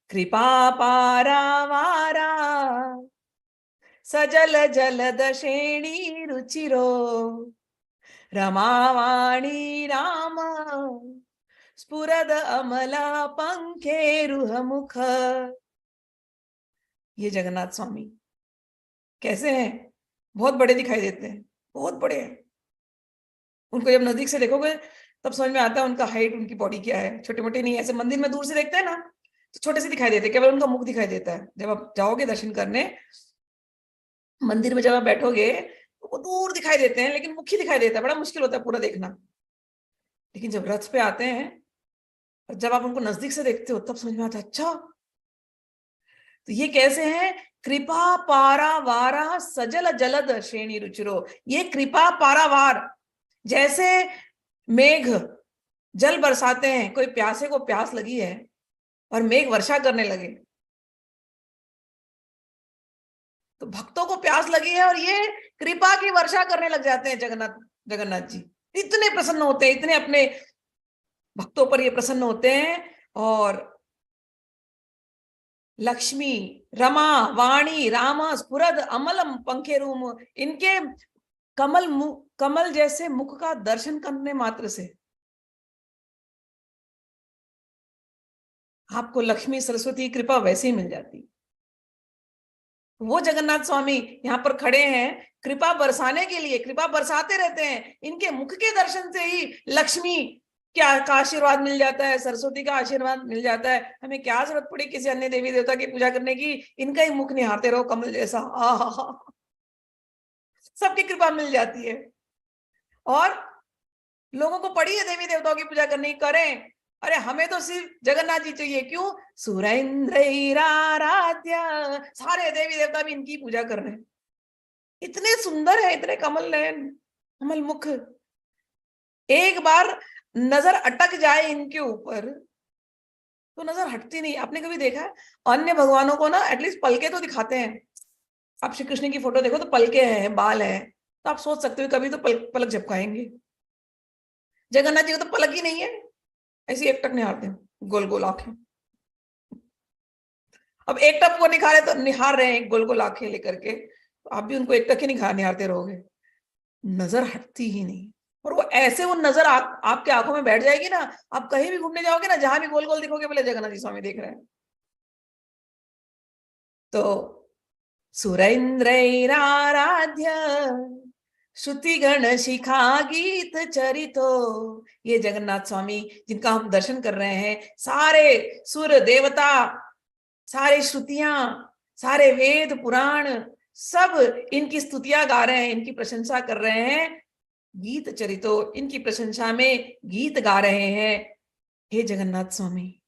कृपा पारावारा सजल जलदशेणी रुचिरो रमावाणी राम स्फुरद अमला पंखेरुह मुख। ये जगन्नाथ स्वामी कैसे हैं? बहुत बड़े दिखाई देते हैं, बहुत बड़े हैं। उनको जब नजदीक से देखोगे तब समझ में आता है उनका हाइट, उनकी बॉडी क्या है। छोटे मोटे नहीं, ऐसे मंदिर में दूर से देखते हैं ना तो छोटे से दिखाई देते हैं, केवल उनका मुख दिखाई देता है। जब आप जाओगे दर्शन करने मंदिर में, जब आप बैठोगे तो वो दूर दिखाई देते हैं, लेकिन मुख ही दिखाई देता है। बड़ा मुश्किल होता है पूरा देखना। लेकिन जब रथ पे आते हैं और जब आप उनको नजदीक से देखते हो तब समझ में आता है, अच्छा तो ये कैसे हैं? कृपा पारावारा सजल जलद श्रेणी रुचिरो। ये कृपा पारावार, जैसे मेघ जल बरसाते हैं, कोई प्यासे को प्यास लगी है और मेघ वर्षा करने लगे, तो भक्तों को प्यास लगी है और ये कृपा की वर्षा करने लग जाते हैं। जगन्नाथ जगन्नाथ जी इतने प्रसन्न होते हैं, इतने अपने भक्तों पर ये प्रसन्न होते हैं। और लक्ष्मी, रमा, वाणी, राम स्फुरद अमलम पंखेरुम, इनके कमल जैसे मुख का दर्शन करने मात्र से आपको लक्ष्मी सरस्वती की कृपा वैसे ही मिल जाती। वो जगन्नाथ स्वामी यहाँ पर खड़े हैं कृपा बरसाने के लिए, कृपा बरसाते रहते हैं। इनके मुख के दर्शन से ही लक्ष्मी क्या का आशीर्वाद मिल जाता है, सरस्वती का आशीर्वाद मिल जाता है। हमें क्या जरूरत पड़ी किसी अन्य देवी देवता की पूजा करने की? इनका ही मुख निहारते रहो कमल जैसा, आहा, सबकी कृपा मिल जाती है। और लोगों को पड़ी है देवी देवताओं की पूजा करनी, करें। अरे हमें तो सिर्फ जगन्नाथ जी चाहिए। क्यों? सुरेंद्र सारे देवी देवता भी इनकी पूजा कर रहे हैं। इतने सुंदर है, इतने कमल नयन, कमल मुख। एक बार नजर अटक जाए इनके ऊपर तो नजर हटती नहीं। आपने कभी देखा है अन्य भगवानों को ना एटलीस्ट पलके तो दिखाते हैं। आप श्री कृष्ण की फोटो देखो तो पलके हैं, बाल है, तो आप सोच सकते हो कभी तो पलक झपकाएंगे। जगन्नाथ जी को तो पलक ही नहीं है, ऐसी एकटक निहारते हैं, गोल गोल आंखें। अब एकटक को निहारे तो निहार रहे हैं गोल गोल आंखें लेकर के, तो आप भी उनको एकटक ही निहारते रहोगे, नजर हटती ही नहीं। और वो ऐसे वो नजर आपके आंखों में बैठ जाएगी ना, आप कहीं भी घूमने जाओगे ना, जहां भी गोल गोल दिखोगे बोले जगन्नाथ जी स्वामी देख रहे हैं। तो सुरेंद्रैराराध्य श्रुतिगण शिखा गीत चरितो, ये जगन्नाथ स्वामी जिनका हम दर्शन कर रहे हैं, सारे सुर देवता, सारे श्रुतियां, सारे वेद पुराण सब इनकी स्तुतियां गा रहे हैं, इनकी प्रशंसा कर रहे हैं। गीत चरितो, इनकी प्रशंसा में गीत गा रहे हैं। हे जगन्नाथ स्वामी,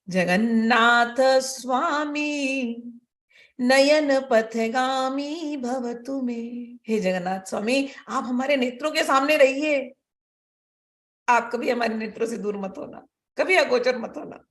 जगन्नाथ स्वामी नयन पथगामी भव तुम्हें। हे जगन्नाथ स्वामी, आप हमारे नेत्रों के सामने रहिए। आप कभी हमारे नेत्रों से दूर मत होना, कभी अगोचर मत होना।